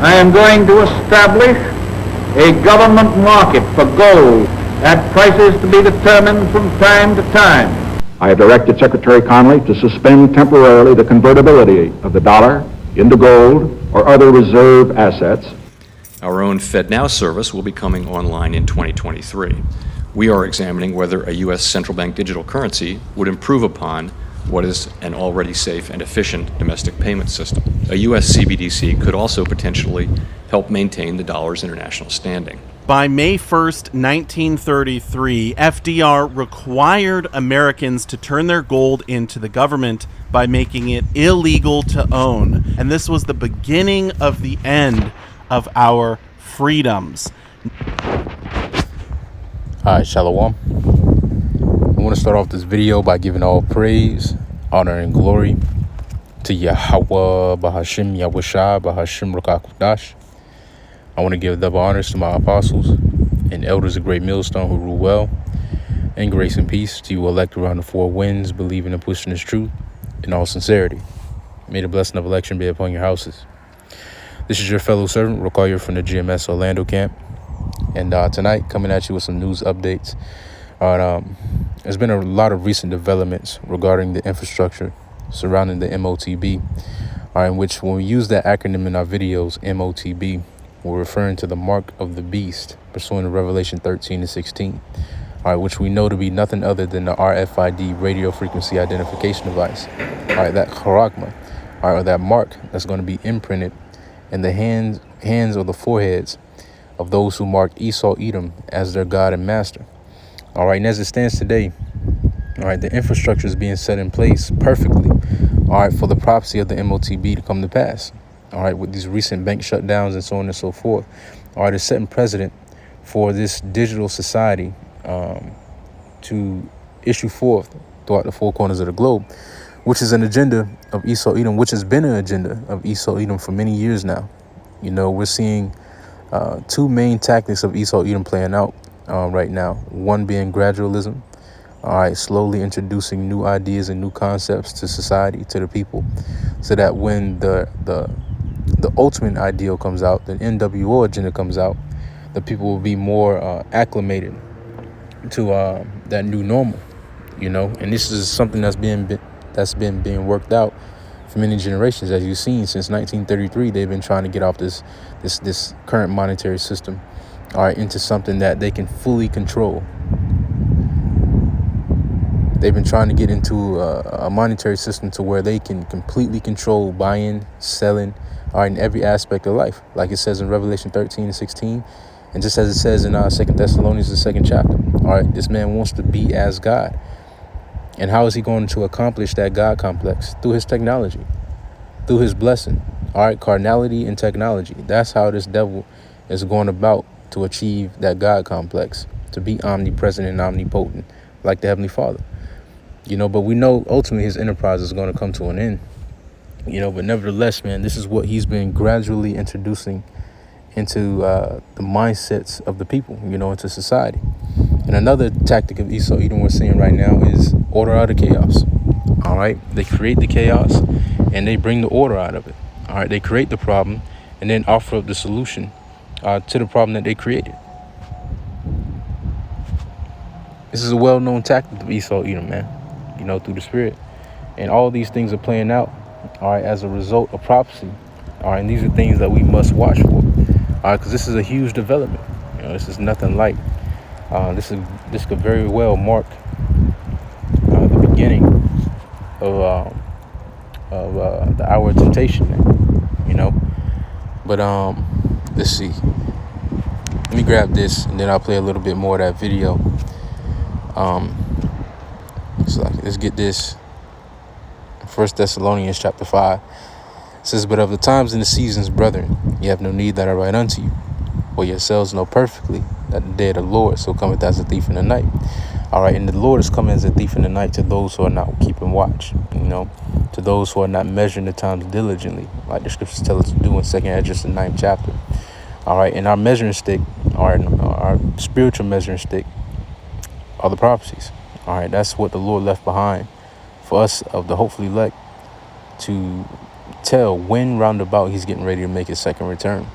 I am going to establish a government market for gold at prices to be determined from time to time. I have directed Secretary Connally to suspend temporarily the convertibility of the dollar into gold or other reserve assets. Our own FedNow service will be coming online in 2023. We are examining whether a U.S. central bank digital currency would improve upon what is an already safe and efficient domestic payment system. A U.S. CBDC could also potentially help maintain the dollar's international standing. By May 1st, 1933, FDR required Americans to turn their gold into the government by making it illegal to own. And this was the beginning of the end of our freedoms. Alright, Shalom. I want to start off this video by giving all praise, honor, and glory to Yahweh, Bahashim, Yahushua, Bahashim, Rakakudash. I want to give double honors to my apostles and elders of Great Millstone who rule well, and grace and peace to you elect around the four winds, believing and pushing this truth in all sincerity. May the blessing of election be upon your houses. This is your fellow servant, Rokoyer from the GMS Orlando camp. And tonight, coming at you with some news updates. There's been a lot of recent developments regarding the infrastructure surrounding the MOTB, in which when we use that acronym in our videos, MOTB, we're referring to the mark of the beast, pursuant to Revelation 13 and 16, which we know to be nothing other than the RFID radio frequency identification device. That charagma, or that mark that's going to be imprinted in the hands or the foreheads of those who mark Esau Edom as their God and master. And as it stands today, the infrastructure is being set in place perfectly, for the prophecy of the MOTB to come to pass. With these recent bank shutdowns and so on and so forth, it's setting precedent for this digital society to issue forth throughout the four corners of the globe, which is an agenda of Esau Edom, which has been an agenda of Esau Edom for many years now. We're seeing two main tactics of Esau Edom playing out right now. One being gradualism, slowly introducing new ideas and new concepts to society, to the people, so that when the ultimate ideal comes out, the NWO agenda comes out, the people will be more acclimated to that new normal, and this is something that's been being worked out for many generations. As you've seen, since 1933, they've been trying to get off this current monetary system, into something that they can fully control. They've been trying to get into a monetary system to where they can completely control buying, selling, in every aspect of life, like it says in Revelation 13 and 16, and just as it says in 2 Thessalonians, the 2nd chapter. This man wants to be as God. And how is he going to accomplish that God complex? Through his technology, through his blessing. Carnality and technology. That's how this devil is going about to achieve that God complex, to be omnipresent and omnipotent, like the Heavenly Father. But we know ultimately his enterprise is going to come to an end. But nevertheless, man, this is what he's been gradually introducing into the mindsets of the people, into society. And another tactic of Esau Edom we're seeing right now is order out of chaos. They create the chaos and they bring the order out of it. They create the problem and then offer up the solution to the problem that they created. This is a well-known tactic of Esau Edom, man, through the spirit. And all these things are playing out, as a result of prophecy. And these are things that we must watch for, because this is a huge development. This is nothing light. This could very well mark the beginning of the hour of temptation, man. But let's see. Let me grab this, and then I'll play a little bit more of that video. Let's get this. 1 Thessalonians chapter 5. It says, "But of the times and the seasons, brethren, ye have no need that I write unto you. For yourselves know perfectly that the day of the Lord so cometh as a thief in the night." And the Lord is coming as a thief in the night to those who are not keeping watch, to those who are not measuring the times diligently, like the scriptures tell us to do in 2 Esdras, the 9th chapter. And our measuring stick, our spiritual measuring stick, are the prophecies. That's what the Lord left behind for us of the hopefully elect to tell when roundabout he's getting ready to make his second return.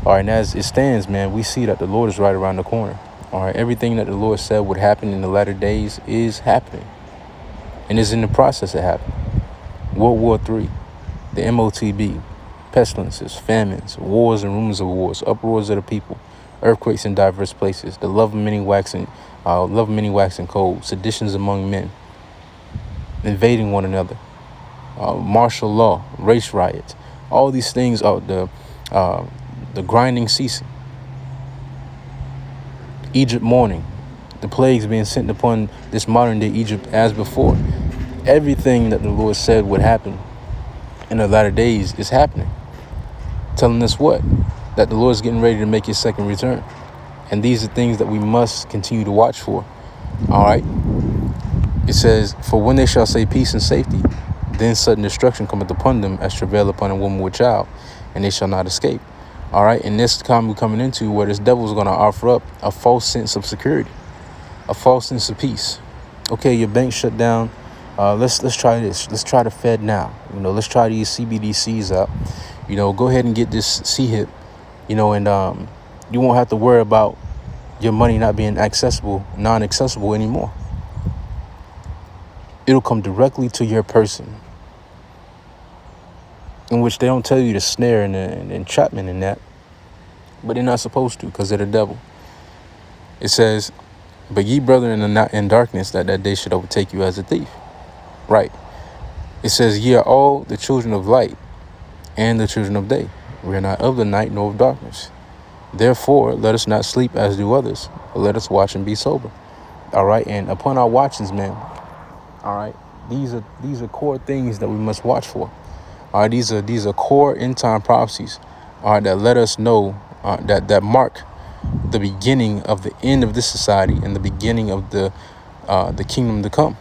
All right, and as it stands, man, we see that the Lord is right around the corner. All right, everything that the Lord said would happen in the latter days is happening and is in the process of happening. World War III, the MOTB, pestilences, famines, wars and rumors of wars, uproars of the people, earthquakes in diverse places, the love of many waxing cold, seditions among men, invading one another, martial law, race riots. All these things are the grinding ceasing, Egypt mourning, the plagues being sent upon this modern day Egypt as before. Everything that the Lord said would happen in the latter days is happening. Telling us what? That the Lord is getting ready to make his second return. And these are things that we must continue to watch for. All right. It says, for when they shall say peace and safety, then sudden destruction cometh upon them as travail upon a woman with child, and they shall not escape. All right. And this time we're coming into where this devil is going to offer up a false sense of security, a false sense of peace. Okay, your bank shut down. Let's try this. Let's try the Fed now. Let's try these CBDCs out. Go ahead and get this CHIP, and you won't have to worry about your money not being non-accessible anymore. It'll come directly to your person, in which they don't tell you the snare and the entrapment in that, but they're not supposed to because they're the devil. It says, but ye brethren are not in darkness, that day should overtake you as a thief. Right. It says, ye are all the children of light and the children of day. We are not of the night nor of darkness. Therefore, let us not sleep as do others, but let us watch and be sober. All right. And upon our watchings, man. All right. These are core things that we must watch for. All right. These are core end time prophecies. All right. That let us know that mark the beginning of the end of this society and the beginning of the kingdom to come.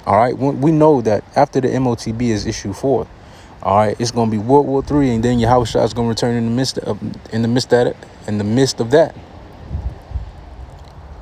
All right. We know that after the MOTB is issued forth, all right, it's going to be World War III, and then Yahushua is going to return in the midst of that,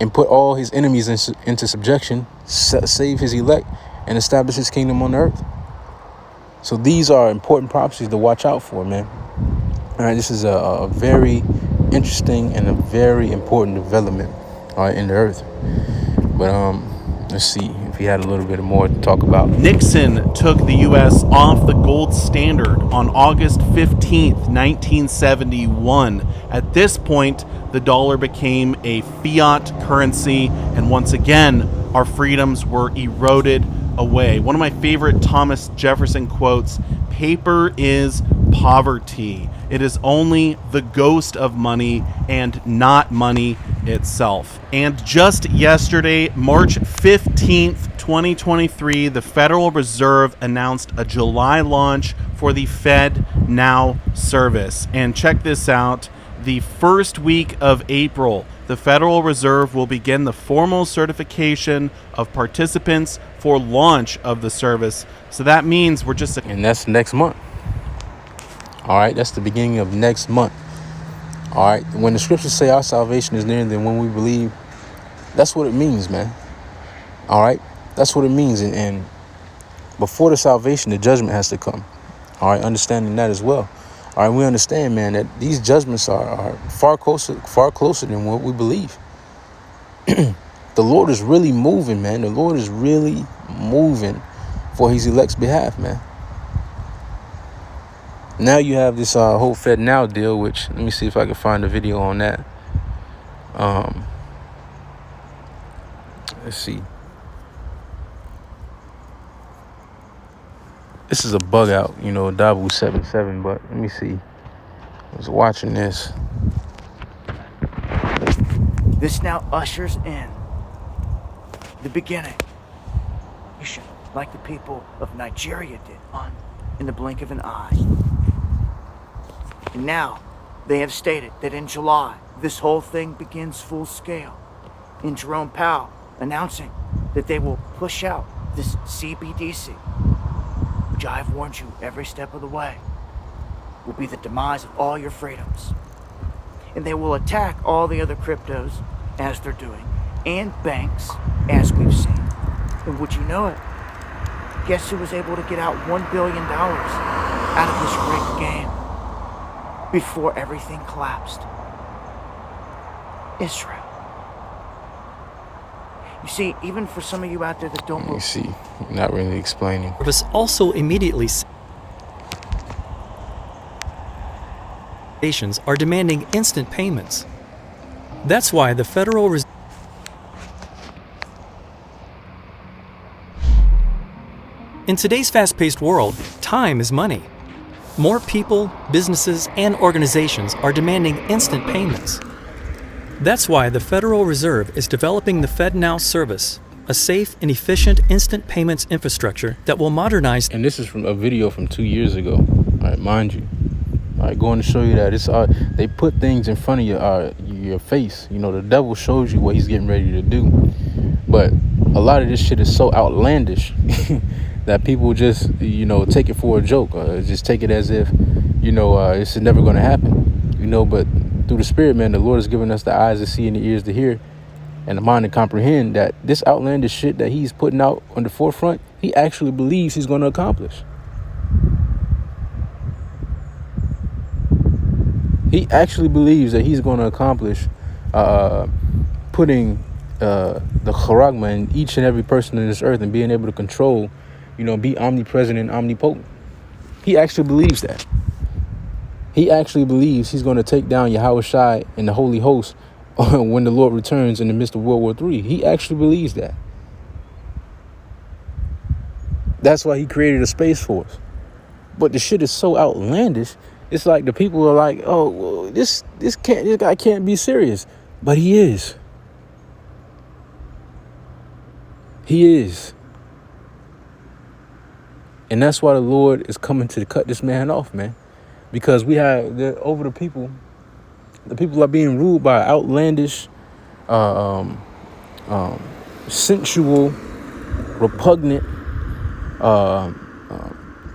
and put all his enemies into subjection, save his elect, and establish his kingdom on the earth. So these are important prophecies to watch out for, man. All right, this is a very interesting and a very important development, all right, in the earth. But let's see if he had a little bit more to talk about. Nixon took the U.S. off the gold standard on August 15th, 1971. At this point, the dollar became a fiat currency, and once again, our freedoms were eroded away. One of my favorite Thomas Jefferson quotes, paper is poverty. It is only the ghost of money and not money itself. And just yesterday, March 15th, 2023, the Federal Reserve announced a July launch for the Fed Now service. And check this out. The first week of April, the Federal Reserve will begin the formal certification of participants for launch of the service. So that means we're just... And that's next month. All right, that's the beginning of next month. All right, when the scriptures say our salvation is nearer than when we believe, that's what it means, man. All right, that's what it means. And before the salvation, the judgment has to come. All right, understanding that as well. All right, we understand, man, that these judgments are far closer than what we believe. The Lord is really moving, man. The Lord is really moving for his elect's behalf, man. Now you have this whole Fed Now deal, which, let me see if I can find a video on that. Let's see. This is a bug out, Dabu 77, but let me see. I was watching this. This now ushers in the beginning, like the people of Nigeria did in the blink of an eye. And now they have stated that in July, this whole thing begins full scale. In Jerome Powell announcing that they will push out this CBDC, which I have warned you every step of the way, will be the demise of all your freedoms. And they will attack all the other cryptos, as they're doing, and banks, as we've seen. And would you know it? Guess who was able to get out $1 billion out of this rigged game before everything collapsed. Israel. You see, even for some of you out there that don't You see, not really explaining. Service also immediately nations are demanding instant payments. That's why the Federal Reserve. In today's fast-paced world, time is money. More people, businesses, and organizations are demanding instant payments. That's why the Federal Reserve is developing the FedNow service, a safe and efficient instant payments infrastructure that will modernize. And this is from a video from 2 years ago. All right, mind you. All right, going to show you that it's they put things in front of your face. You know, the devil shows you what he's getting ready to do. But a lot of this shit is so outlandish that people just, you know, take it for a joke. Just take it as if, you know, this is never going to happen. You know, but through the Spirit, man, the Lord has given us the eyes to see and the ears to hear and the mind to comprehend that this outlandish shit that he's putting out on the forefront, he actually believes he's going to accomplish. He actually believes that he's going to accomplish putting the charagma in each and every person in this earth and being able to control, you know, be omnipresent and omnipotent. He actually believes that. He actually believes he's going to take down Yahweh Shai and the Holy Host when the Lord returns in the midst of World War III. He actually believes that. That's why he created a space force. But the shit is so outlandish. It's like the people are like, oh, well, this guy can't be serious. But he is. He is. And that's why the Lord is coming to cut this man off, man. Because we have over the people are being ruled by outlandish, sensual, repugnant,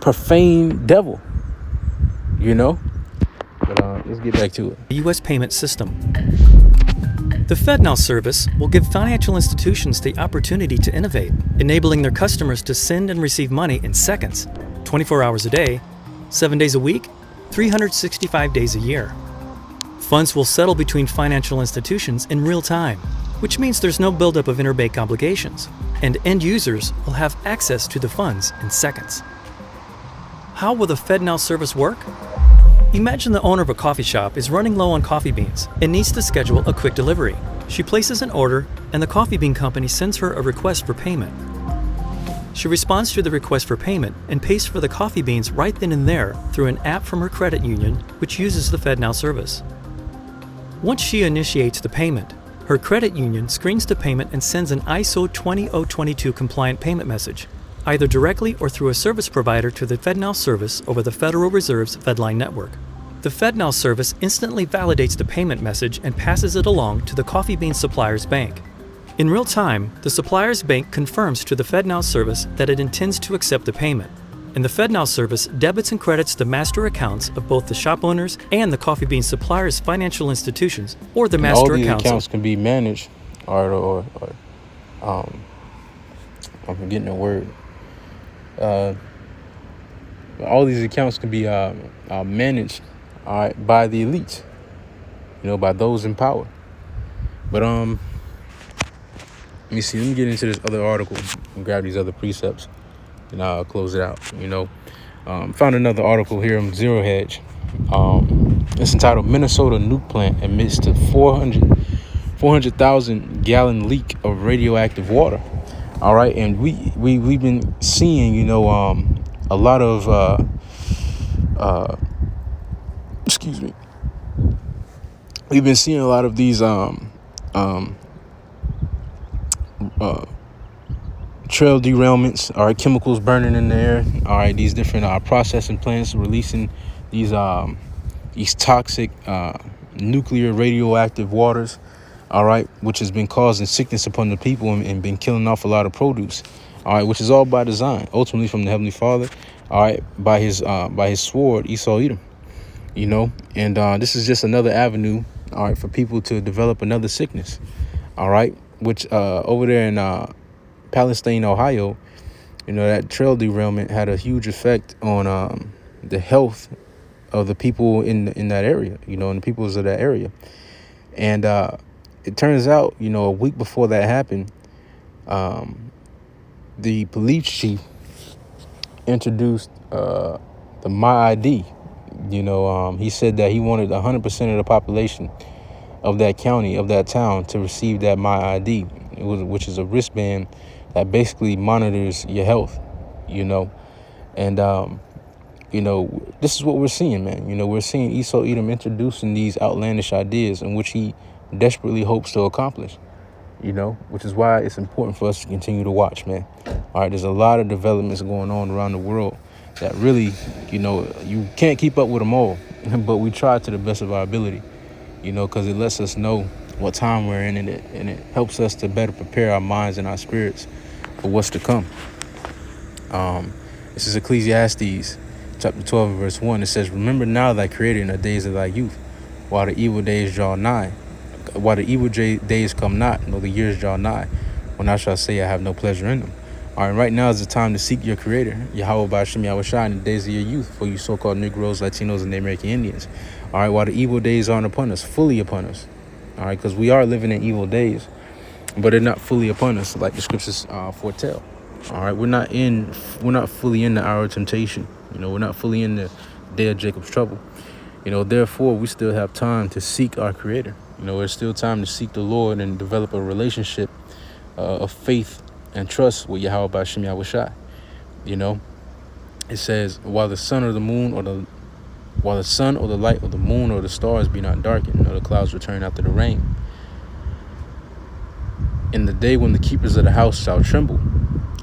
profane devil, you know? But let's get back to it. U.S. payment system. The FedNow service will give financial institutions the opportunity to innovate, enabling their customers to send and receive money in seconds, 24 hours a day, 7 days a week, 365 days a year. Funds will settle between financial institutions in real time, which means there's no buildup of interbank obligations, and end users will have access to the funds in seconds. How will the FedNow service work? Imagine the owner of a coffee shop is running low on coffee beans and needs to schedule a quick delivery. She places an order, and the coffee bean company sends her a request for payment. She responds to the request for payment and pays for the coffee beans right then and there through an app from her credit union, which uses the FedNow service. Once she initiates the payment, her credit union screens the payment and sends an ISO 20022 compliant payment message, either directly or through a service provider to the FedNow service over the Federal Reserve's FedLine network. The FedNow service instantly validates the payment message and passes it along to the coffee bean supplier's bank. In real time, the supplier's bank confirms to the FedNow service that it intends to accept the payment, and the FedNow service debits and credits the master accounts of both the shop owners and the coffee bean supplier's financial institutions or the master accounts. All these accounts can be managed, or I'm forgetting the word. All these accounts can be managed, all right, by the elites, you know, by those in power. But let me see. Let me get into this other article and grab these other precepts, and I'll close it out. You know, found another article here on Zero Hedge. It's entitled "Minnesota Nuke Plant Admits to 400,000 gallon leak of radioactive water." All right, and we've been seeing, you know, a lot of excuse me. We've been seeing a lot of these trail derailments, all right, chemicals burning in the air, all right, these different processing plants releasing these toxic nuclear radioactive waters, all right, which has been causing sickness upon the people and been killing off a lot of produce, all right, which is all by design, ultimately from the Heavenly Father, all right, by his sword, Esau Edom, you know, and this is just another avenue, all right, for people to develop another sickness, all right, which over there in Palestine, Ohio, you know, that trail derailment had a huge effect on the health of the people in that area, and the peoples of that area. And it turns out, a week before that happened, the police chief introduced the My ID. He said that he wanted 100% of the population of that county, of that town, to receive that My ID, which is a wristband that basically monitors your health, And, this is what we're seeing, man. We're seeing Esau Edom introducing these outlandish ideas in which he desperately hopes to accomplish, which is why it's important for us to continue to watch, man. All right, there's a lot of developments going on around the world that really, you can't keep up with them all, but we try to the best of our ability, because it lets us know what time we're in, and it helps us to better prepare our minds and our spirits for what's to come. This is Ecclesiastes chapter 12 and verse 1. It says, "Remember now thy creator in the days of thy youth, while the evil days draw nigh, while the evil days come not, nor the years draw nigh, when I shall say I have no pleasure in them." All right, right now is the time to seek your creator, Yahweh Ba'ashem Yahushua, in the days of your youth, for you so-called Negroes, Latinos, and the American Indians. All right, while the evil days aren't upon us, fully upon us. All right, because we are living in evil days, but they're not fully upon us, like the scriptures foretell. All right, we're not fully in the hour of temptation. We're not fully in the day of Jacob's trouble. Therefore, we still have time to seek our creator. There's still time to seek the Lord and develop a relationship of faith and trust with Yahweh Ba'ashem Yahushua. It says, while the sun or the light or the moon or the stars be not darkened, nor the clouds return after the rain, in the day when the keepers of the house shall tremble,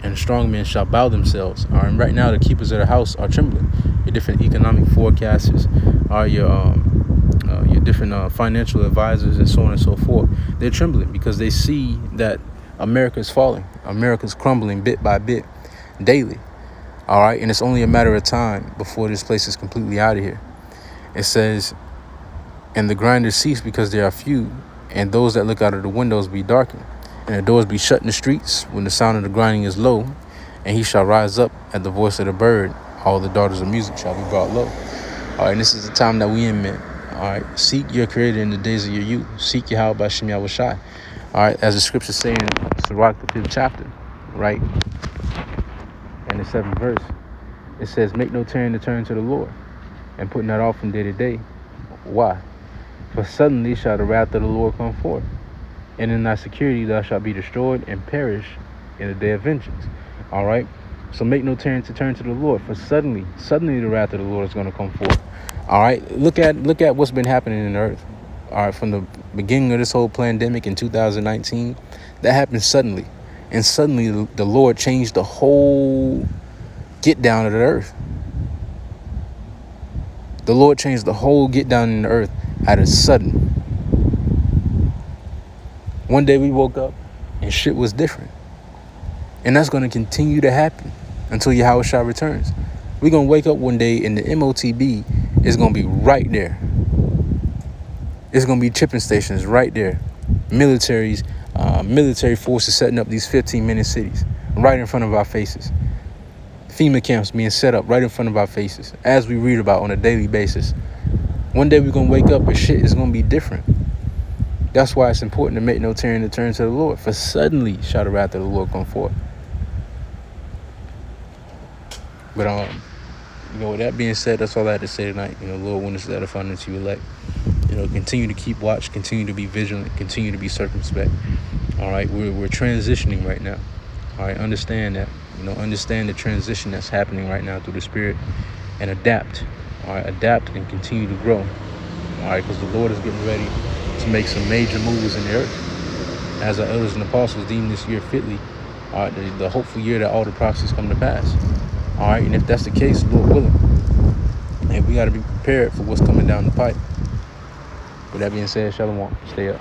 and strong men shall bow themselves. All right, and right now the keepers of the house are trembling. Your different economic forecasters, are your different financial advisors, and so on and so forth. They're trembling because they see that America's falling. America's crumbling bit by bit, daily. All right, and it's only a matter of time before this place is completely out of here. It says, "And the grinders cease because they are few, and those that look out of the windows be darkened. And the doors be shut in the streets when the sound of the grinding is low, and he shall rise up at the voice of the bird. All the daughters of music shall be brought low." All right, and this is the time that we in, man. All right, seek your creator in the days of your youth. Seek Yahweh Ba'ashem Yahushua. All right, as the scriptures say in Sirach, the 5th chapter, right, and the 7th verse, it says, "Make no turn to turn to the Lord, and put not off from day to day. Why? For suddenly shall the wrath of the Lord come forth, and in thy security thou shalt be destroyed and perish in the day of vengeance." All right, so make no turn to the Lord, for suddenly the wrath of the Lord is going to come forth. All right, look at what's been happening in the earth. All right, from the beginning of this whole pandemic in 2019, that happened suddenly, and suddenly the Lord changed the whole get down of the earth. The Lord changed the whole get down in the earth at a sudden. One day we woke up and shit was different. And that's going to continue to happen until Yahushua returns. We're going to wake up one day and the MOTB is going to be right there. It's going to be chipping stations right there. Military forces setting up these 15-minute cities right in front of our faces. FEMA camps being set up right in front of our faces, as we read about on a daily basis. One day we're going to wake up and shit is going to be different. That's why it's important to make no turn to turn to the Lord, for suddenly shall the wrath of the Lord come forth. But with that being said, that's all I had to say tonight. Lord, when it's edifying unto you elect. Continue to keep watch, continue to be vigilant, continue to be circumspect. All right, we're transitioning right now. All right, understand that. Understand the transition that's happening right now through the Spirit, and adapt. All right, adapt and continue to grow. All right, because the Lord is getting ready to make some major moves in the earth, as our elders and apostles deem this year fitly, the hopeful year that all the prophecies come to pass. All right, and if that's the case, Lord willing, and we got to be prepared for what's coming down the pipe. With that being said, shalom, stay up.